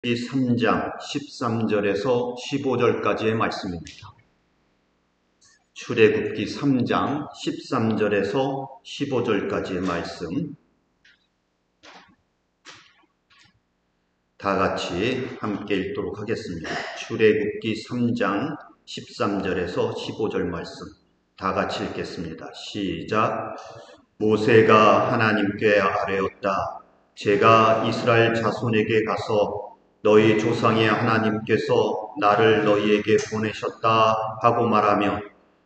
3장 13절에서 15절까지의 말씀입니다. 출애굽기 3장 13절에서 15절까지의 말씀 다 같이 함께 읽도록 하겠습니다. 출애굽기 3장 13절에서 15절 말씀 다 같이 읽겠습니다. 시작. 모세가 하나님께 아뢰었다. 제가 이스라엘 자손에게 가서 너희 조상의 하나님께서 나를 너희에게 보내셨다 하고 말하면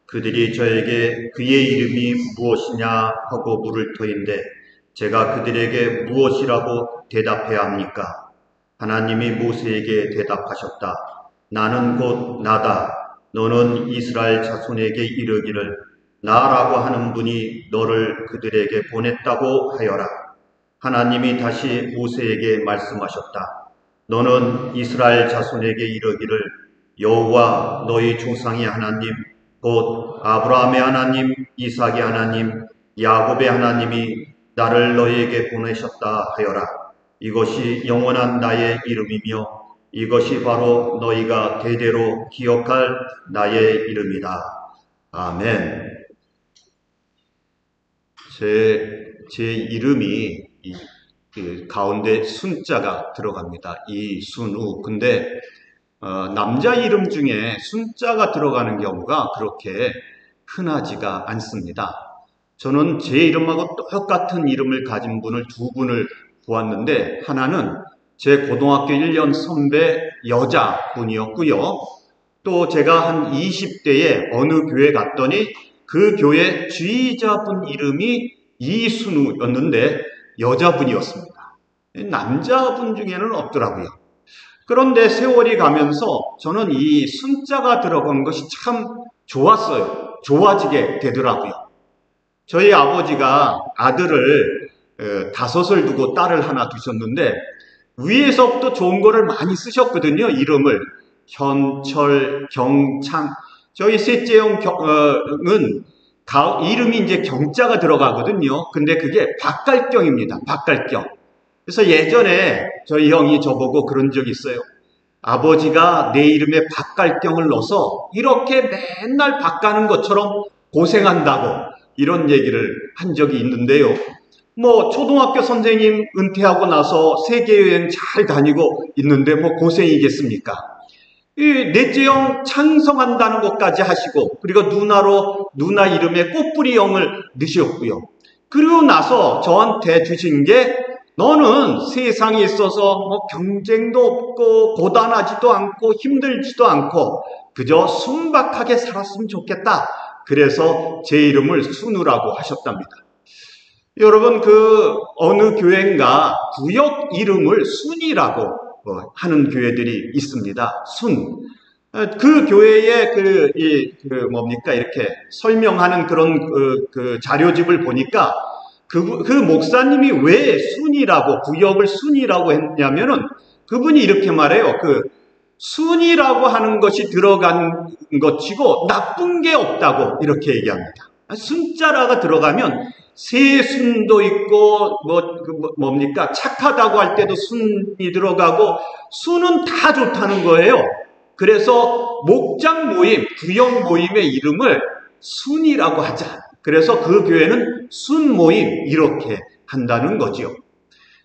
그들이 저에게 그의 이름이 무엇이냐 하고 물을 터인데 제가 그들에게 무엇이라고 대답해야 합니까? 하나님이 모세에게 대답하셨다. 나는 곧 나다. 너는 이스라엘 자손에게 이르기를 나라고 하는 분이 너를 그들에게 보냈다고 하여라. 하나님이 다시 모세에게 말씀하셨다. 너는 이스라엘 자손에게 이르기를 여호와 너희 조상의 하나님 곧 아브라함의 하나님, 이삭의 하나님, 야곱의 하나님이 나를 너희에게 보내셨다 하여라. 이것이 영원한 나의 이름이며 이것이 바로 너희가 대대로 기억할 나의 이름이다. 아멘. 제 이름이 그 가운데 순자가 들어갑니다. 이순우. 근데 남자 이름 중에 순자가 들어가는 경우가 그렇게 흔하지가 않습니다. 저는 제 이름하고 똑같은 이름을 가진 분을 두 분을 보았는데 하나는 제 고등학교 1년 선배 여자분이었고요. 또 제가 한 20대에 어느 교회 갔더니 그 교회 지휘자분 이름이 이순우였는데 여자분이었습니다. 남자분 중에는 없더라고요. 그런데 세월이 가면서 저는 이 순자가 들어간 것이 참 좋았어요. 좋아지게 되더라고요. 저희 아버지가 아들을 5을 두고 딸을 하나 두셨는데 위에서부터 좋은 거를 많이 쓰셨거든요. 이름을 현철, 경창. 저희 셋째 형은 이름이 이제 경자가 들어가거든요. 근데 그게 박갈경입니다. 박갈경. 그래서 예전에 저희 형이 저보고 그런 적이 있어요. 아버지가 내 이름에 박갈경을 넣어서 이렇게 맨날 박가는 것처럼 고생한다고 이런 얘기를 한 적이 있는데요. 초등학교 선생님 은퇴하고 나서 세계여행 잘 다니고 있는데 고생이겠습니까? 이 넷째 형 창성한다는 것까지 하시고 그리고 누나 이름에 꽃뿌리 형을 넣으셨고요. 그리고 나서 저한테 주신 게 너는 세상에 있어서 경쟁도 없고 고단하지도 않고 힘들지도 않고 그저 순박하게 살았으면 좋겠다. 그래서 제 이름을 순우라고 하셨답니다. 여러분 어느 교회인가 구역 이름을 순이라고 하는 교회들이 있습니다. 순. 그 교회의 이렇게 설명하는 그런 자료집을 보니까 그 목사님이 왜 순이라고, 구역을 순이라고 했냐면은 그분이 이렇게 말해요. 순이라고 하는 것이 들어간 것이고 나쁜 게 없다고 이렇게 얘기합니다. 순자라가 들어가면 세순도 있고 착하다고 할 때도 순이 들어가고 순은 다 좋다는 거예요. 그래서 목장 모임, 구역 모임의 이름을 순이라고 하자. 그래서 그 교회는 순모임 이렇게 한다는 거죠.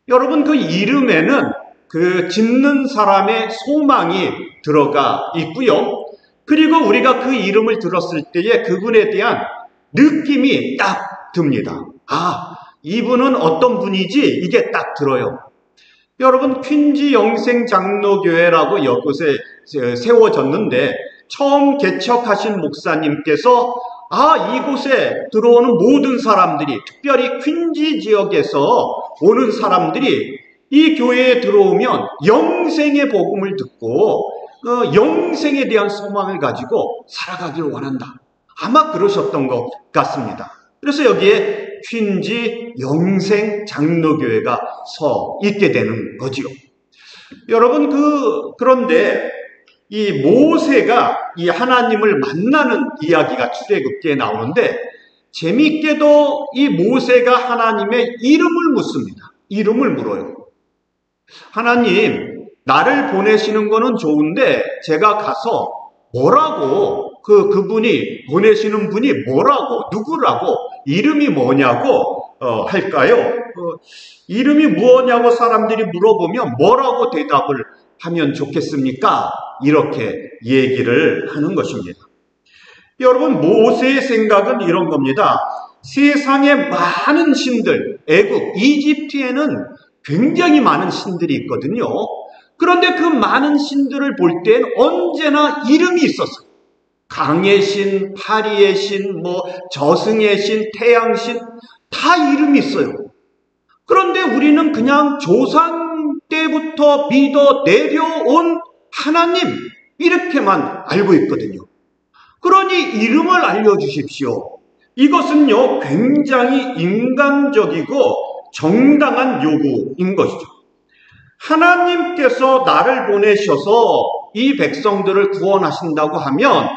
여러분 그 이름에는 짓는 사람의 소망이 들어가 있고요. 그리고 우리가 그 이름을 들었을 때에 그분에 대한 느낌이 딱 듭니다. 아, 이분은 어떤 분이지? 이게 딱 들어요. 여러분 퀸지 영생장로교회라고 이곳에 세워졌는데 처음 개척하신 목사님께서 이곳에 들어오는 모든 사람들이 특별히 퀸지 지역에서 오는 사람들이 이 교회에 들어오면 영생의 복음을 듣고 영생에 대한 소망을 가지고 살아가기를 원한다. 아마 그러셨던 것 같습니다. 그래서 여기에 퀸지 영생장로교회가 서 있게 되는 거지요. 여러분 그런데 이 모세가 이 하나님을 만나는 이야기가 출애굽기에 나오는데 재미있게도 이 모세가 하나님의 이름을 묻습니다. 이름을 물어요. 하나님, 나를 보내시는 거는 좋은데 제가 가서 뭐라고 그분이 보내시는 분이 뭐라고 누구라고 이름이 뭐냐고 할까요? 이름이 뭐냐고 사람들이 물어보면 뭐라고 대답을 하면 좋겠습니까? 이렇게 얘기를 하는 것입니다. 여러분, 모세의 생각은 이런 겁니다. 세상에 많은 신들, 애국, 이집트에는 굉장히 많은 신들이 있거든요. 그런데 그 많은 신들을 볼 땐 언제나 이름이 있었어요. 강의 신, 파리의 신, 저승의 신, 태양신 다 이름이 있어요. 그런데 우리는 그냥 조상 때부터 믿어 내려온 하나님 이렇게만 알고 있거든요. 그러니 이름을 알려주십시오. 이것은요 굉장히 인간적이고 정당한 요구인 것이죠. 하나님께서 나를 보내셔서 이 백성들을 구원하신다고 하면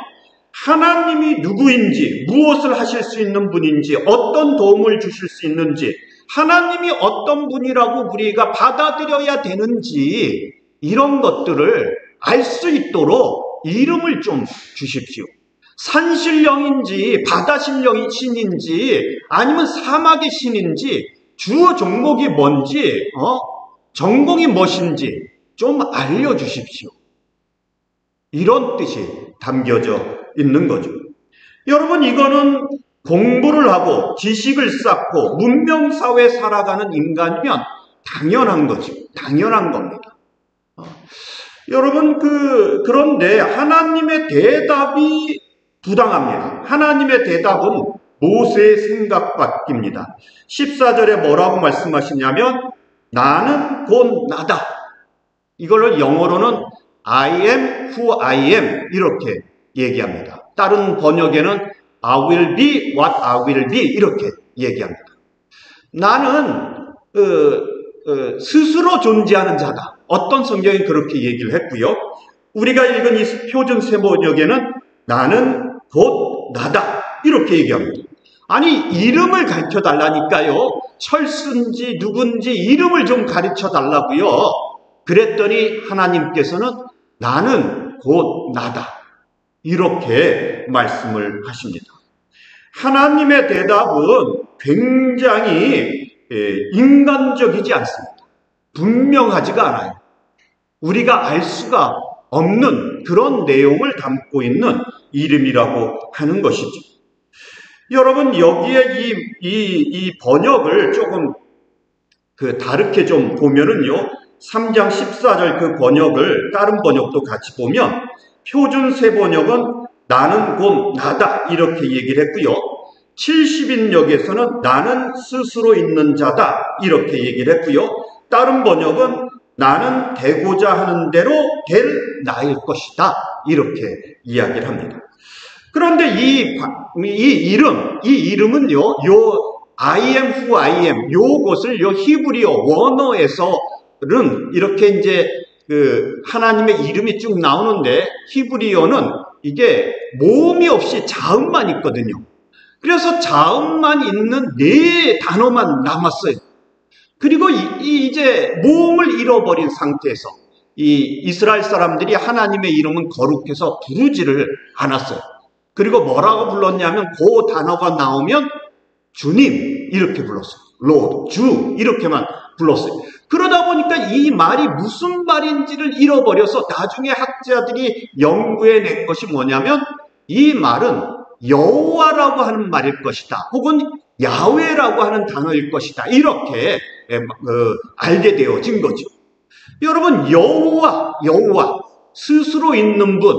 하나님이 누구인지, 무엇을 하실 수 있는 분인지, 어떤 도움을 주실 수 있는지, 하나님이 어떤 분이라고 우리가 받아들여야 되는지 이런 것들을 알 수 있도록 이름을 좀 주십시오. 산신령인지 바다신령이신인지 아니면 사막의 신인지 주 종목이 뭔지 전공이 무엇인지 좀 알려주십시오. 이런 뜻이 담겨져 있는 거죠. 여러분, 이거는 공부를 하고 지식을 쌓고 문명사회에 살아가는 인간이면 당연한 거죠. 당연한 겁니다. 여러분, 그런데 하나님의 대답이 부당합니다. 하나님의 대답은 모세의 생각 밖입니다. 14절에 뭐라고 말씀하시냐면 나는 곧 나다. 이걸로 영어로는 I am who I am 이렇게 얘기합니다. 다른 번역에는 I will be what I will be 이렇게 얘기합니다. 나는 스스로 존재하는 자다. 어떤 성경이 그렇게 얘기를 했고요. 우리가 읽은 이 표준 세번역에는 나는 곧 나다 이렇게 얘기합니다. 아니, 이름을 가르쳐 달라니까요. 철수인지 누군지 이름을 좀 가르쳐 달라고요. 그랬더니 하나님께서는 나는 곧 나다 이렇게 말씀을 하십니다. 하나님의 대답은 굉장히 인간적이지 않습니다. 분명하지가 않아요. 우리가 알 수가 없는 그런 내용을 담고 있는 이름이라고 하는 것이죠. 여러분, 여기에 이 번역을 조금 다르게 좀 보면은요, 3장 14절 그 번역을 다른 번역도 같이 보면 표준 세번역은 나는 곧 나다 이렇게 얘기를 했고요. 70인역에서는 나는 스스로 있는 자다 이렇게 얘기를 했고요. 다른 번역은 나는 되고자 하는 대로 될 나일 것이다 이렇게 이야기를 합니다. 그런데 이 이름은요, I am who I am 요것을 히브리어 원어에서는 이렇게 이제 하나님의 이름이 쭉 나오는데 히브리어는 이게 모음이 없이 자음만 있거든요. 그래서 자음만 있는 네 단어만 남았어요. 그리고 이제 모음을 잃어버린 상태에서 이 이스라엘 사람들이 하나님의 이름은 거룩해서 부르지를 않았어요. 그리고 뭐라고 불렀냐면 그 단어가 나오면 주님 이렇게 불렀어요. Lord, 주 이렇게만 불렀어요. 그러다 보니까 이 말이 무슨 말인지를 잃어버려서 나중에 학자들이 연구해낸 것이 뭐냐면 이 말은 여호와라고 하는 말일 것이다. 혹은 야훼라고 하는 단어일 것이다. 이렇게 알게 되어진 거죠. 여러분, 여호와 스스로 있는 분,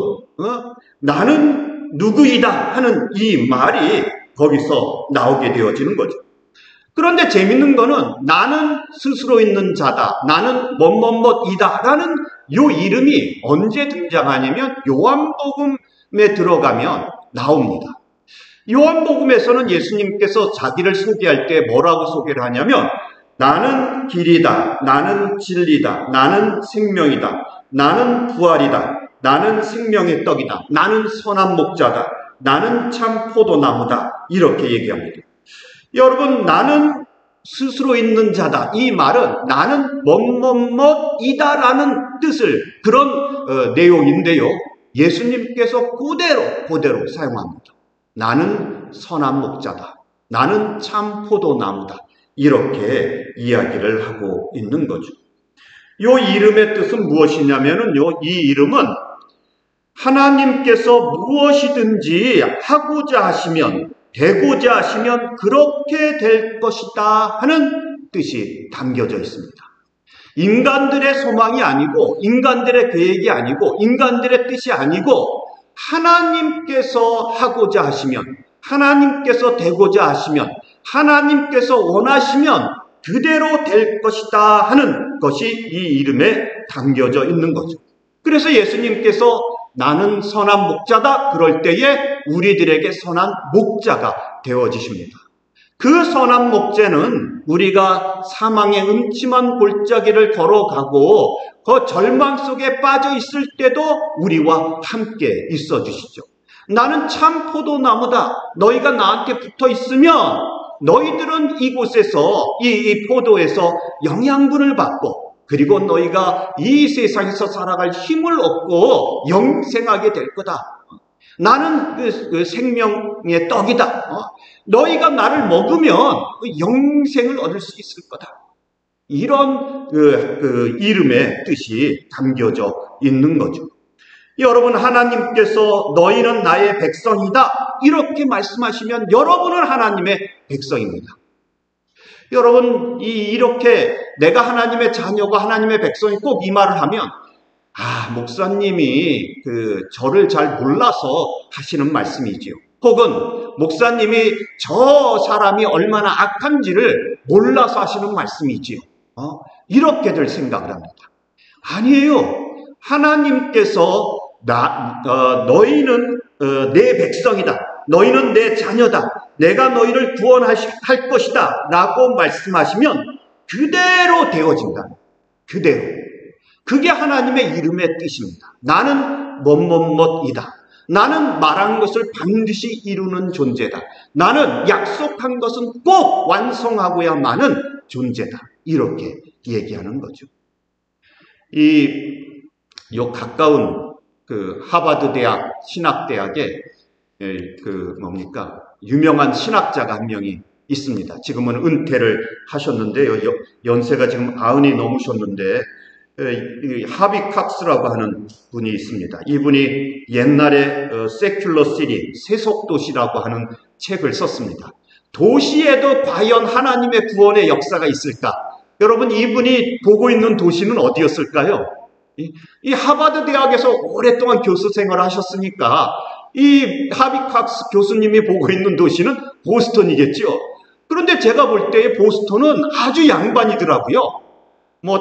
나는 누구이다 하는 이 말이 거기서 나오게 되어지는 거죠. 그런데 재밌는 거는 나는 스스로 있는 자다, 나는 뭐뭐뭐이다 라는 요 이름이 언제 등장하냐면 요한복음에 들어가면 나옵니다. 요한복음에서는 예수님께서 자기를 소개할 때 뭐라고 소개를 하냐면 나는 길이다, 나는 진리다, 나는 생명이다, 나는 부활이다, 나는 생명의 떡이다, 나는 선한 목자다, 나는 참 포도나무다 이렇게 얘기합니다. 여러분, 나는 스스로 있는 자다 이 말은 나는 뭐뭐뭐이다 라는 뜻을 그런 내용인데요. 예수님께서 그대로 사용합니다. 나는 선한 목자다. 나는 참 포도나무다. 이렇게 이야기를 하고 있는 거죠. 이 이름의 뜻은 무엇이냐면요. 이 이름은 하나님께서 무엇이든지 하고자 하시면, 되고자 하시면 그렇게 될 것이다 하는 뜻이 담겨져 있습니다. 인간들의 소망이 아니고, 인간들의 계획이 아니고, 인간들의 뜻이 아니고, 하나님께서 하고자 하시면, 하나님께서 되고자 하시면, 하나님께서 원하시면 그대로 될 것이다 하는 것이 이 이름에 담겨져 있는 거죠. 그래서 예수님께서 나는 선한 목자다 그럴 때에 우리들에게 선한 목자가 되어지십니다. 그 선한 목자는 우리가 사망의 음침한 골짜기를 걸어가고 그 절망 속에 빠져 있을 때도 우리와 함께 있어 주시죠. 나는 참 포도나무다. 너희가 나한테 붙어 있으면 너희들은 이곳에서 이 포도에서 영양분을 받고, 그리고 너희가 이 세상에서 살아갈 힘을 얻고 영생하게 될 거다. 나는 그 생명의 떡이다. 너희가 나를 먹으면 영생을 얻을 수 있을 거다. 이런 이름의 뜻이 담겨져 있는 거죠. 여러분, 하나님께서 너희는 나의 백성이다 이렇게 말씀하시면 여러분은 하나님의 백성입니다. 여러분, 이렇게 내가 하나님의 자녀고 하나님의 백성이 꼭 이 말을 하면, 목사님이 저를 잘 몰라서 하시는 말씀이지요. 혹은 목사님이 저 사람이 얼마나 악한지를 몰라서 하시는 말씀이지요. 이렇게들 생각을 합니다. 아니에요. 하나님께서 너희는 내 백성이다. 너희는 내 자녀다. 내가 너희를 구원할 것이다 라고 말씀하시면 그대로 되어진다. 그대로. 그게 하나님의 이름의 뜻입니다. 나는 뭐뭐뭐이다. 나는 말한 것을 반드시 이루는 존재다. 나는 약속한 것은 꼭 완성하고야만은 존재다. 이렇게 얘기하는 거죠. 요 가까운 하버드 대학 신학대학에 유명한 신학자가 한 명이 있습니다. 지금은 은퇴를 하셨는데요. 연세가 지금 90이 넘으셨는데, 하비 칵스라고 하는 분이 있습니다. 이분이 옛날에 세큘러 시티, 세속도시라고 하는 책을 썼습니다. 도시에도 과연 하나님의 구원의 역사가 있을까? 여러분, 이분이 보고 있는 도시는 어디였을까요? 이 하버드 대학에서 오랫동안 교수 생활을 하셨으니까 이 하비 칵스 교수님이 보고 있는 도시는 보스턴이겠죠. 그런데 제가 볼 때 보스턴은 아주 양반이더라고요.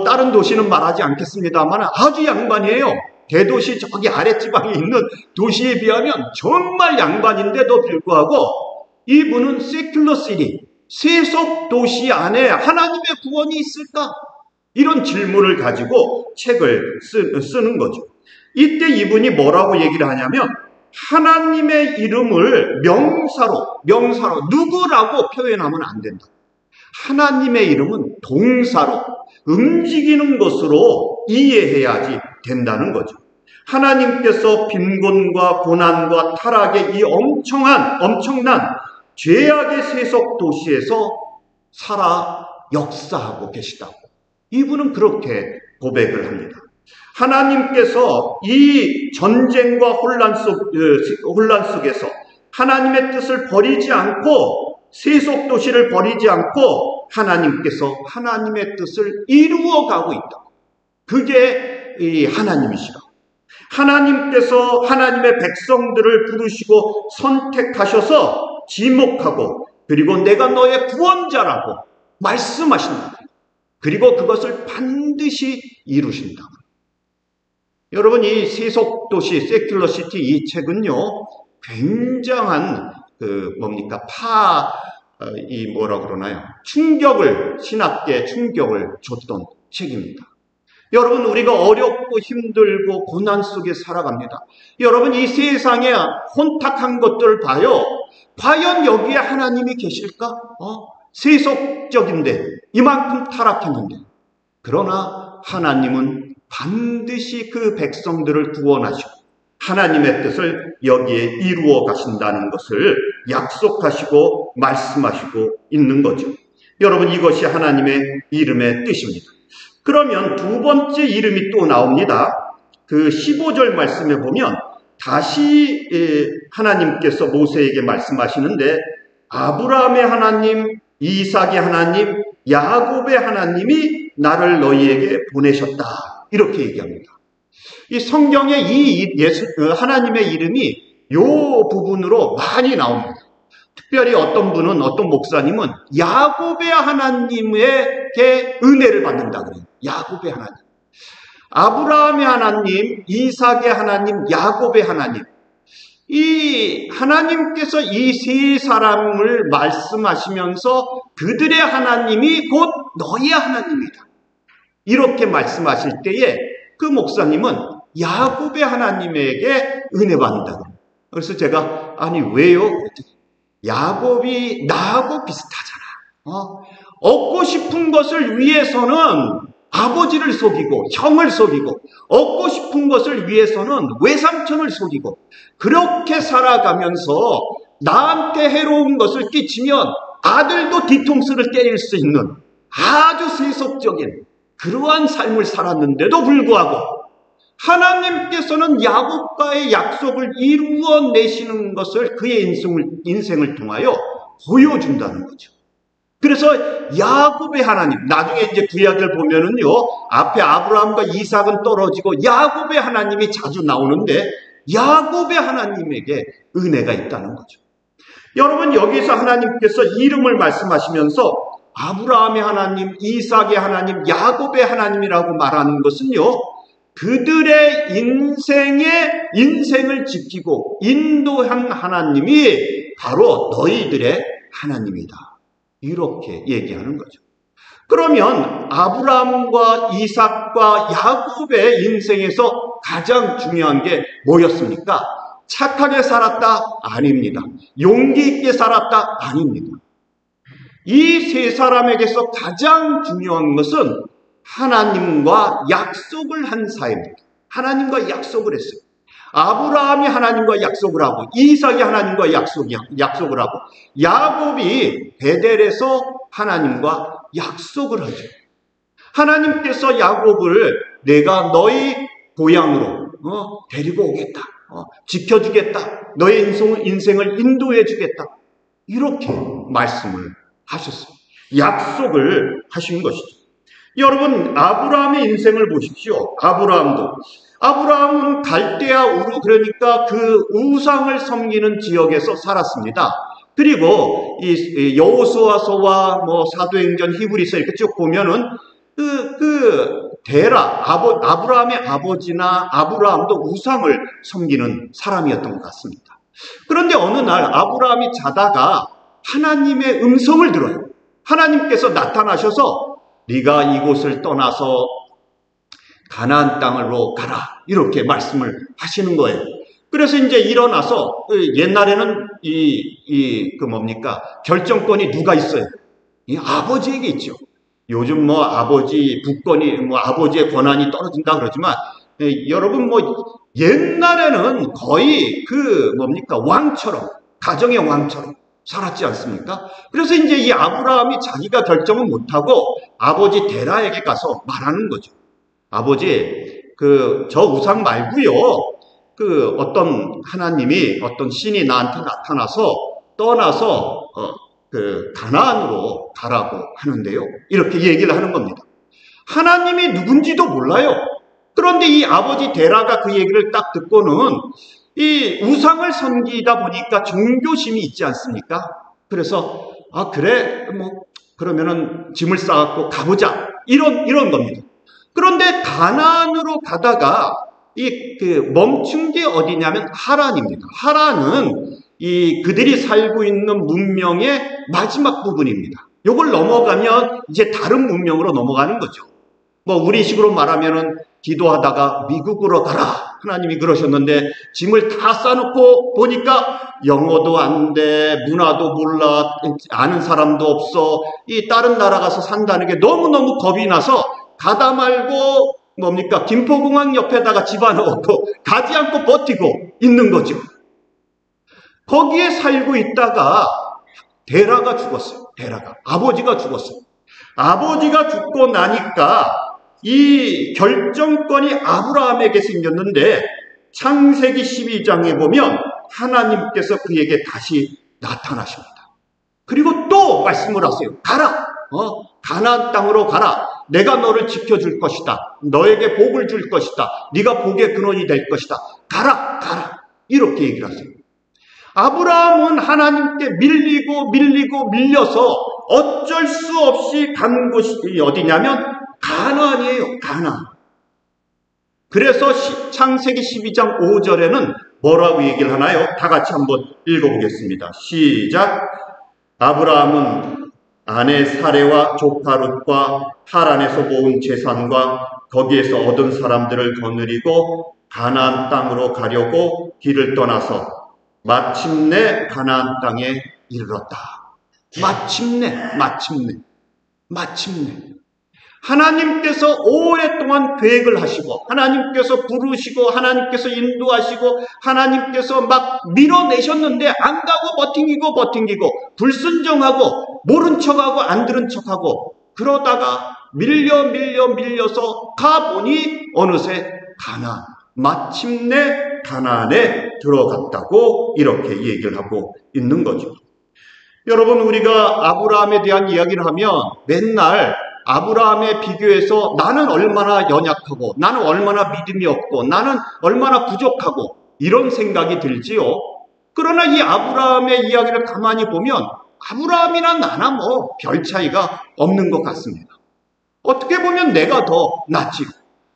다른 도시는 말하지 않겠습니다만 아주 양반이에요. 대도시 저기 아랫지방에 있는 도시에 비하면 정말 양반인데도 불구하고 이분은 세큘러 시티, 세속 도시 안에 하나님의 구원이 있을까? 이런 질문을 가지고 책을 쓰는 거죠. 이때 이분이 뭐라고 얘기를 하냐면, 하나님의 이름을 명사로 누구라고 표현하면 안 된다. 하나님의 이름은 동사로 움직이는 것으로 이해해야지 된다는 거죠. 하나님께서 빈곤과 고난과 타락의 이 엄청난 죄악의 세속 도시에서 살아 역사하고 계시다고 이분은 그렇게 고백을 합니다. 하나님께서 이 전쟁과 혼란 속에서 하나님의 뜻을 버리지 않고, 세속 도시를 버리지 않고 하나님께서 하나님의 뜻을 이루어가고 있다. 그게 이 하나님이시다. 하나님께서 하나님의 백성들을 부르시고 선택하셔서 지목하고, 그리고 내가 너의 구원자라고 말씀하신다. 그리고 그것을 반드시 이루신다. 여러분, 이 세속도시, 세큘러 시티 이 책은요, 굉장한, 신학계에 충격을 줬던 책입니다. 여러분, 우리가 어렵고 힘들고 고난 속에 살아갑니다. 여러분, 이 세상에 혼탁한 것들을 봐요. 과연 여기에 하나님이 계실까? 세속적인데, 이만큼 타락했는데. 그러나 하나님은 반드시 그 백성들을 구원하시고 하나님의 뜻을 여기에 이루어 가신다는 것을 약속하시고 말씀하시고 있는 거죠. 여러분, 이것이 하나님의 이름의 뜻입니다. 그러면 두 번째 이름이 또 나옵니다. 그 15절 말씀에 보면 다시 하나님께서 모세에게 말씀하시는데, 아브라함의 하나님, 이삭의 하나님, 야곱의 하나님이 나를 너희에게 보내셨다, 이렇게 얘기합니다. 이 성경에 이 하나님의 이름이 요 부분으로 많이 나옵니다. 특별히 어떤 분은, 어떤 목사님은 야곱의 하나님에게 은혜를 받는다 그래요. 야곱의 하나님, 아브라함의 하나님, 이삭의 하나님, 야곱의 하나님. 이 하나님께서 이 세 사람을 말씀하시면서 그들의 하나님이 곧 너희의 하나님이다, 이렇게 말씀하실 때에 그 목사님은 야곱의 하나님에게 은혜 받는다. 그래서 제가, 아니 왜요? 야곱이 나하고 비슷하잖아. 얻고 싶은 것을 위해서는 아버지를 속이고 형을 속이고, 얻고 싶은 것을 위해서는 외삼촌을 속이고, 그렇게 살아가면서 나한테 해로운 것을 끼치면 아들도 뒤통수를 때릴 수 있는 아주 세속적인 그러한 삶을 살았는데도 불구하고 하나님께서는 야곱과의 약속을 이루어내시는 것을 그의 인생을 통하여 보여준다는 거죠. 그래서 야곱의 하나님, 나중에 이제 구약을 보면은요, 앞에 아브라함과 이삭은 떨어지고 야곱의 하나님이 자주 나오는데, 야곱의 하나님에게 은혜가 있다는 거죠. 여러분, 여기서 하나님께서 이름을 말씀하시면서 아브라함의 하나님, 이삭의 하나님, 야곱의 하나님이라고 말하는 것은요, 그들의 인생을 지키고 인도한 하나님이 바로 너희들의 하나님이다, 이렇게 얘기하는 거죠. 그러면 아브라함과 이삭과 야곱의 인생에서 가장 중요한 게 뭐였습니까? 착하게 살았다? 아닙니다. 용기 있게 살았다? 아닙니다. 이 세 사람에게서 가장 중요한 것은 하나님과 약속을 한 사이입니다. 하나님과 약속을 했어요. 아브라함이 하나님과 약속을 하고, 이삭이 하나님과 약속을 하고, 야곱이 베델에서 하나님과 약속을 하죠. 하나님께서 야곱을 내가 너희 고향으로 데리고 오겠다, 지켜주겠다, 너의 인생을 인도해 주겠다, 이렇게 말씀을 하셨어요. 약속을 하신 것이죠. 여러분, 아브라함의 인생을 보십시오. 아브라함은 갈대아 우르, 그러니까 그 우상을 섬기는 지역에서 살았습니다. 그리고 이 여호수아서와 사도행전, 히브리서 이렇게 쭉 보면은 데라, 아브라함의 아버지나 아브라함도 우상을 섬기는 사람이었던 것 같습니다. 그런데 어느 날 아브라함이 자다가 하나님의 음성을 들어요. 하나님께서 나타나셔서 네가 이곳을 떠나서 가나안 땅으로 가라, 이렇게 말씀을 하시는 거예요. 그래서 이제 일어나서, 옛날에는 결정권이 누가 있어요? 이 아버지에게 있죠. 요즘 아버지 북권이, 아버지의 권한이 떨어진다 그러지만, 여러분 옛날에는 거의 왕처럼, 가정의 왕처럼 살았지 않습니까? 그래서 이제 이 아브라함이 자기가 결정을 못하고 아버지 데라에게 가서 말하는 거죠. 아버지, 저 우상 말고요, 어떤 하나님이, 어떤 신이 나한테 나타나서 떠나서 가나안으로 가라고 하는데요, 이렇게 얘기를 하는 겁니다. 하나님이 누군지도 몰라요. 그런데 이 아버지 데라가 그 얘기를 딱 듣고는 이 우상을 섬기다 보니까 종교심이 있지 않습니까? 그래서 그래, 그러면은 짐을 싸갖고 가보자, 이런 겁니다. 그런데 가나안으로 가다가 멈춘 게 어디냐면 하란입니다. 하란은 그들이 살고 있는 문명의 마지막 부분입니다. 요걸 넘어가면 이제 다른 문명으로 넘어가는 거죠. 우리식으로 말하면은 기도하다가 미국으로 가라, 하나님이 그러셨는데 짐을 다 싸놓고 보니까 영어도 안 돼, 문화도 몰라, 아는 사람도 없어, 이 다른 나라 가서 산다는 게 너무너무 겁이 나서 가다 말고 뭡니까? 김포공항 옆에다가 집 하나 얻고 가지 않고 버티고 있는 거죠. 거기에 살고 있다가 데라가 죽었어요. 데라가. 아버지가 죽었어요. 아버지가 죽고 나니까 이 결정권이 아브라함에게 생겼는데 창세기 12장에 보면 하나님께서 그에게 다시 나타나십니다. 그리고 또 말씀을 하세요. 가라. 가나안 땅으로 가라. 내가 너를 지켜줄 것이다. 너에게 복을 줄 것이다. 네가 복의 근원이 될 것이다. 가라. 가라. 이렇게 얘기를 하세요. 아브라함은 하나님께 밀려서 어쩔 수 없이 간 곳이 어디냐면 가나안이에요. 가나안. 그래서 창세기 12장 5절에는 뭐라고 얘기를 하나요? 다 같이 한번 읽어보겠습니다. 시작. 아브라함은 아내 사레와 조카 룻과 하란에서 모은 재산과 거기에서 얻은 사람들을 거느리고 가나안 땅으로 가려고 길을 떠나서 마침내 가나안 땅에 이르렀다. 마침내. 하나님께서 오랫동안 계획을 하시고 하나님께서 부르시고 하나님께서 인도하시고 하나님께서 막 밀어내셨는데 안 가고 버팅기고 불순종하고 모른 척하고 안 들은 척하고 그러다가 밀려서 가보니 어느새 마침내 가나안에 들어갔다고 이렇게 얘기를 하고 있는 거죠. 여러분, 우리가 아브라함에 대한 이야기를 하면 맨날 아브라함에 비교해서 나는 얼마나 연약하고 나는 얼마나 믿음이 없고 나는 얼마나 부족하고 이런 생각이 들지요. 그러나 이 아브라함의 이야기를 가만히 보면 아브라함이나 나나 뭐 별 차이가 없는 것 같습니다. 어떻게 보면 내가 더 낫지.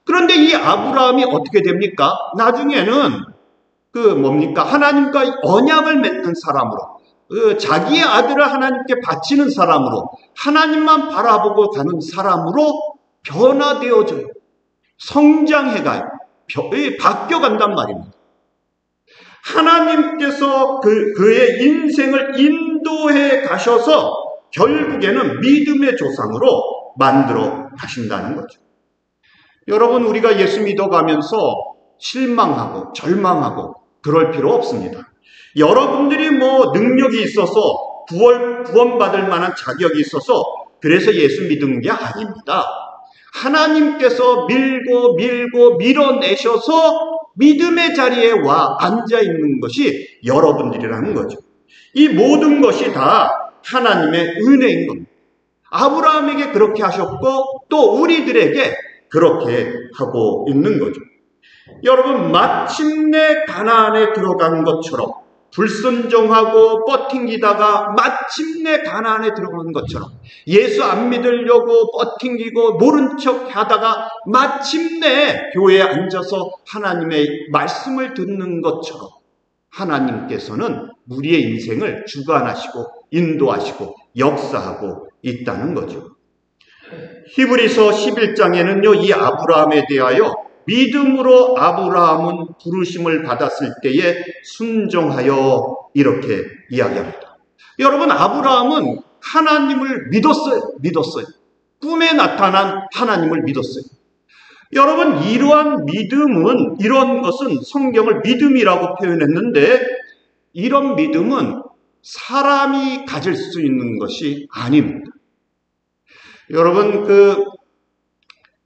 그런데 이 아브라함이 어떻게 됩니까? 나중에는 하나님과 언약을 맺는 사람으로, 자기의 아들을 하나님께 바치는 사람으로, 하나님만 바라보고 가는 사람으로 변화되어져요. 성장해가요. 바뀌어간단 말입니다. 하나님께서 그의 인생을 인도해 가셔서 결국에는 믿음의 조상으로 만들어 가신다는 거죠. 여러분, 우리가 예수 믿어가면서 실망하고 절망하고 그럴 필요 없습니다. 여러분들이 능력이 있어서 구원받을 만한 자격이 있어서 그래서 예수 믿은 게 아닙니다. 하나님께서 밀어내셔서 믿음의 자리에 와 앉아있는 것이 여러분들이라는 거죠. 이 모든 것이 다 하나님의 은혜인 겁니다. 아브라함에게 그렇게 하셨고 또 우리들에게 그렇게 하고 있는 거죠. 여러분, 마침내 가나안에 들어간 것처럼 불순종하고 버팅기다가 마침내 가나안에 들어간 것처럼 예수 안 믿으려고 버팅기고 모른 척 하다가 마침내 교회에 앉아서 하나님의 말씀을 듣는 것처럼 하나님께서는 우리의 인생을 주관하시고 인도하시고 역사하고 있다는 거죠. 히브리서 11장에는요, 이 아브라함에 대하여 믿음으로 아브라함은 부르심을 받았을 때에 순종하여 이렇게 이야기합니다. 여러분, 아브라함은 하나님을 믿었어요. 꿈에 나타난 하나님을 믿었어요. 여러분, 이런 것은 성경을 믿음이라고 표현했는데 이런 믿음은 사람이 가질 수 있는 것이 아닙니다. 여러분,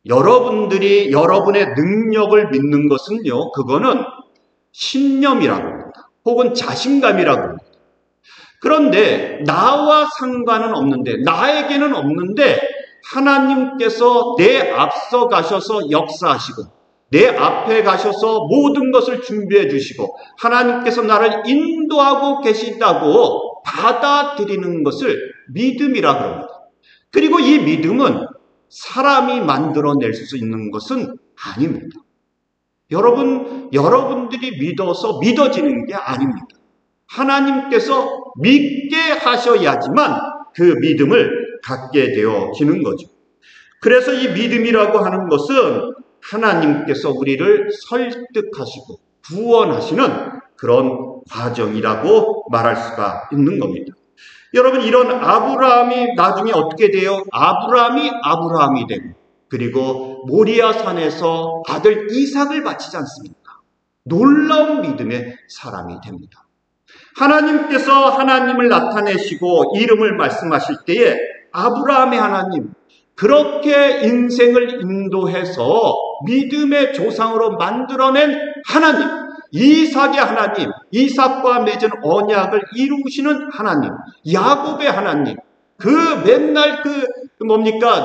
여러분들이 여러분의 능력을 믿는 것은요, 그거는 신념이라고 합니다. 혹은 자신감이라고 합니다. 그런데 나와 상관은 없는데, 나에게는 없는데 하나님께서 내 앞서 가셔서 역사하시고 내 앞에 가셔서 모든 것을 준비해 주시고 하나님께서 나를 인도하고 계시다고 받아들이는 것을 믿음이라고 합니다. 그리고 이 믿음은 사람이 만들어낼 수 있는 것은 아닙니다. 여러분들이 믿어서 믿어지는 게 아닙니다. 하나님께서 믿게 하셔야지만 그 믿음을 갖게 되어지는 거죠. 그래서 이 믿음이라고 하는 것은 하나님께서 우리를 설득하시고 구원하시는 그런 과정이라고 말할 수가 있는 겁니다. 여러분, 이런 아브라함이 나중에 어떻게 돼요? 아브라함이 되고 그리고 모리아산에서 아들 이삭을 바치지 않습니까? 놀라운 믿음의 사람이 됩니다. 하나님께서 하나님을 나타내시고 이름을 말씀하실 때에 아브라함의 하나님, 그렇게 인생을 인도해서 믿음의 조상으로 만들어낸 하나님, 이삭의 하나님, 이삭과 맺은 언약을 이루시는 하나님, 야곱의 하나님, 그 맨날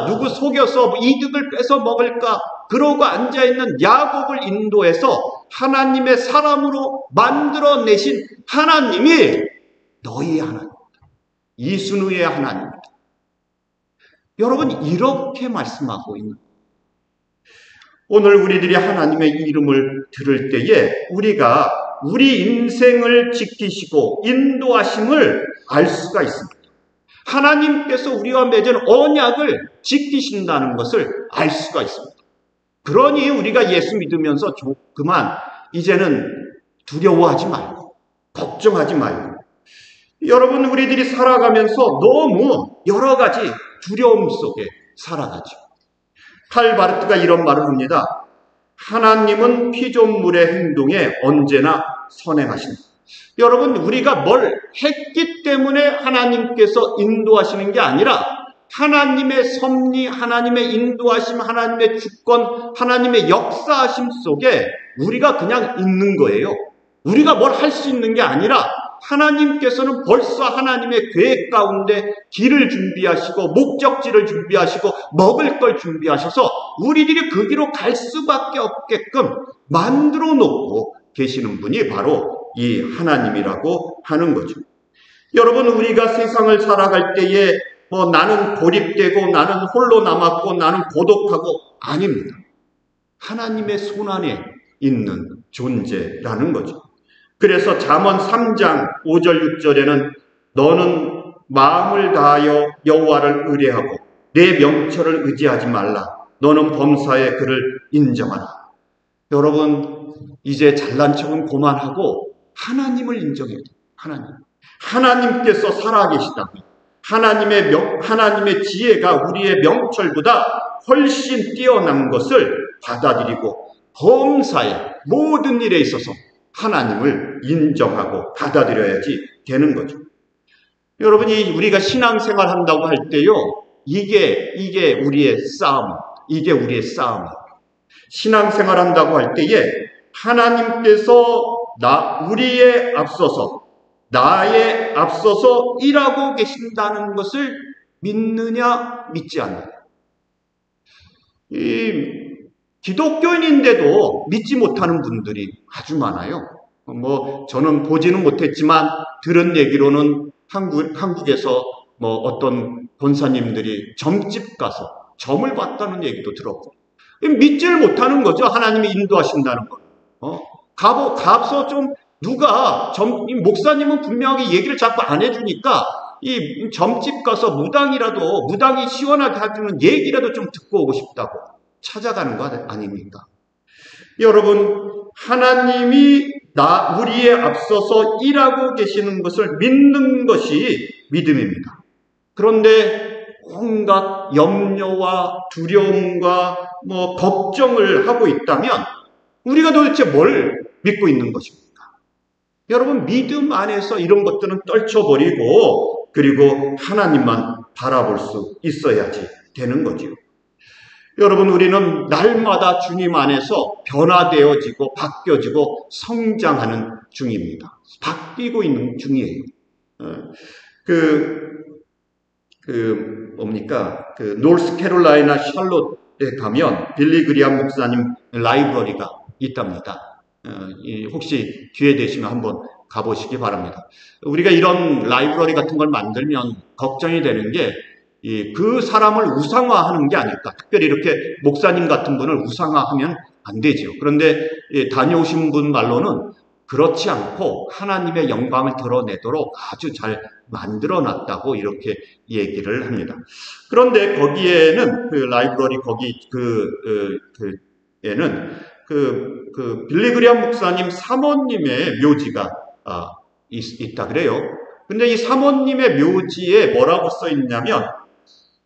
누구 속여서 이득을 뺏어 먹을까 그러고 앉아있는 야곱을 인도해서 하나님의 사람으로 만들어내신 하나님이 너희의 하나님입니다. 이순우의 하나님입니다. 여러분, 이렇게 말씀하고 있는 거예요. 오늘 우리들이 하나님의 이름을 들을 때에 우리가 우리 인생을 지키시고 인도하심을 알 수가 있습니다. 하나님께서 우리와 맺은 언약을 지키신다는 것을 알 수가 있습니다. 그러니 우리가 예수 믿으면서 그만 이제는 두려워하지 말고 걱정하지 말고, 여러분, 우리들이 살아가면서 너무 여러 가지 두려움 속에 살아가죠. 칼 바르트가 이런 말을 합니다. 하나님은 피조물의 행동에 언제나 선행하신다. 여러분, 우리가 뭘 했기 때문에 하나님께서 인도하시는 게 아니라 하나님의 섭리, 하나님의 인도하심, 하나님의 주권, 하나님의 역사하심 속에 우리가 그냥 있는 거예요. 우리가 뭘 할 수 있는 게 아니라 하나님께서는 벌써 하나님의 계획 가운데 길을 준비하시고 목적지를 준비하시고 먹을 걸 준비하셔서 우리들이 그 길로 갈 수밖에 없게끔 만들어 놓고 계시는 분이 바로 이 하나님이라고 하는 거죠. 여러분, 우리가 세상을 살아갈 때에 나는 고립되고 나는 홀로 남았고 나는 고독하고, 아닙니다. 하나님의 손안에 있는 존재라는 거죠. 그래서 잠언 3장 5절 6절에는 너는 마음을 다하여 여호와를 의뢰하고 내 명철을 의지하지 말라. 너는 범사의 그를 인정하라. 여러분, 이제 잘난 척은 그만하고 하나님을 인정해야 돼요. 하나님께서 살아계시다고. 하나님의 지혜가 우리의 명철보다 훨씬 뛰어난 것을 받아들이고 범사의 모든 일에 있어서 하나님을 인정하고 받아들여야지 되는 거죠. 여러분이 우리가 신앙생활 한다고 할 때요, 이게 우리의 싸움, 이게 우리의 싸움. 신앙생활 한다고 할 때에 하나님께서 나에 앞서서 일하고 계신다는 것을 믿느냐 믿지 않느냐. 기독교인인데도 믿지 못하는 분들이 아주 많아요. 저는 보지는 못했지만 들은 얘기로는 한국에서 어떤 권사님들이 점집 가서 점을 봤다는 얘기도 들었고, 믿지를 못하는 거죠. 하나님이 인도하신다는 거. 가서 좀 목사님은 분명하게 얘기를 자꾸 안 해주니까 이 점집 가서 무당이 시원하게 해주는 얘기라도 좀 듣고 오고 싶다고 찾아가는 거 아닙니까? 여러분, 하나님이 우리에 앞서서 일하고 계시는 것을 믿는 것이 믿음입니다. 그런데 온갖 염려와 두려움과 걱정을 하고 있다면 우리가 도대체 뭘 믿고 있는 것입니까? 여러분, 믿음 안에서 이런 것들은 떨쳐버리고 그리고 하나님만 바라볼 수 있어야지 되는 거지요. 여러분, 우리는 날마다 주님 안에서 변화되어지고 바뀌어지고 성장하는 중입니다. 바뀌고 있는 중이에요. 노스캐롤라이나 샬롯에 가면 빌리 그리암 목사님 라이브러리가 있답니다. 혹시 기회 되시면 한번 가보시기 바랍니다. 우리가 이런 라이브러리 같은 걸 만들면 걱정이 되는 게 그 사람을 우상화하는 게 아닐까. 특별히 이렇게 목사님 같은 분을 우상화하면 안 되죠. 그런데 다녀오신 분 말로는 그렇지 않고 하나님의 영광을 드러내도록 아주 잘 만들어놨다고 이렇게 얘기를 합니다. 그런데 거기에는 라이브러리 거기에는 빌리 그리암 목사님 사모님의 묘지가 있다 그래요. 근데 이 사모님의 묘지에 뭐라고 써 있냐면,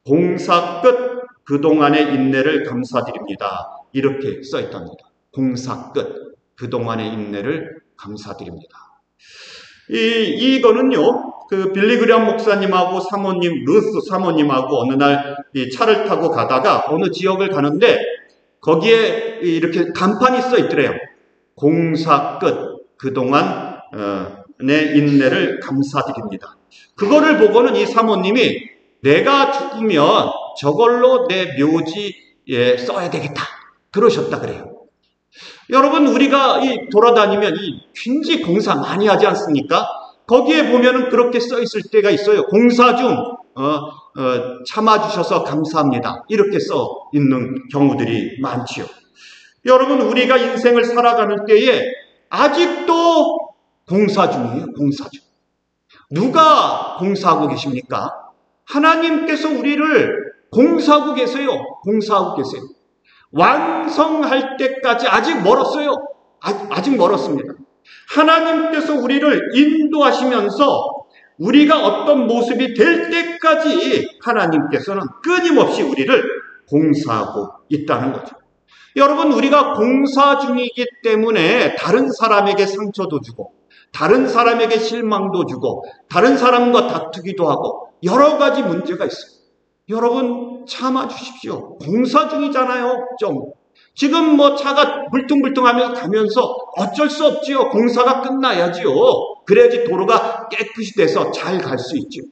공사 끝 그동안의 인내를 감사드립니다. 이렇게 써 있답니다. 공사 끝. 그동안의 인내를 감사드립니다. 이거는요, 그 빌리그리엄 목사님하고 사모님, 루스 사모님하고 어느 날 이 차를 타고 가다가 어느 지역을 가는데 거기에 이렇게 간판이 써 있더래요. 공사 끝. 그동안 내 인내를 감사드립니다. 그거를 보고는 이 사모님이 내가 죽으면 저걸로 내 묘지에 써야 되겠다. 그러셨다 그래요. 여러분, 우리가 돌아다니면 굉장히 공사 많이 하지 않습니까? 거기에 보면은 그렇게 써 있을 때가 있어요. 공사 중 참아주셔서 감사합니다. 이렇게 써 있는 경우들이 많지요. 여러분, 우리가 인생을 살아가는 때에 아직도 공사 중이에요. 공사 중. 누가 공사하고 계십니까? 하나님께서 우리를 공사하고 계세요. 공사하고 계세요. 완성할 때까지 아직 멀었어요. 아직 멀었습니다. 하나님께서 우리를 인도하시면서 우리가 어떤 모습이 될 때까지 하나님께서는 끊임없이 우리를 공사하고 있다는 거죠. 여러분, 우리가 공사 중이기 때문에 다른 사람에게 상처도 주고 다른 사람에게 실망도 주고 다른 사람과 다투기도 하고 여러 가지 문제가 있어요. 여러분, 참아주십시오. 공사 중이잖아요. 지금 차가 불퉁불퉁하면서 가면서 어쩔 수 없지요. 공사가 끝나야지요. 그래야지 도로가 깨끗이 돼서 잘 갈 수 있지요.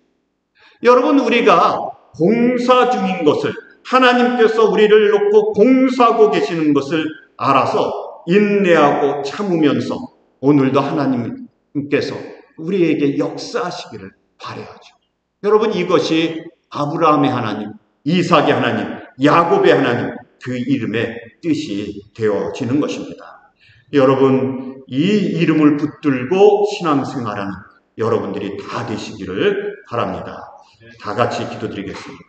여러분, 우리가 공사 중인 것을, 하나님께서 우리를 놓고 공사하고 계시는 것을 알아서 인내하고 참으면서 오늘도 하나님께서 우리에게 역사하시기를 바라야죠. 여러분, 이것이 아브라함의 하나님, 이삭의 하나님, 야곱의 하나님, 그 이름의 뜻이 되어지는 것입니다. 여러분, 이 이름을 붙들고 신앙생활하는 여러분들이 다 되시기를 바랍니다. 다 같이 기도드리겠습니다.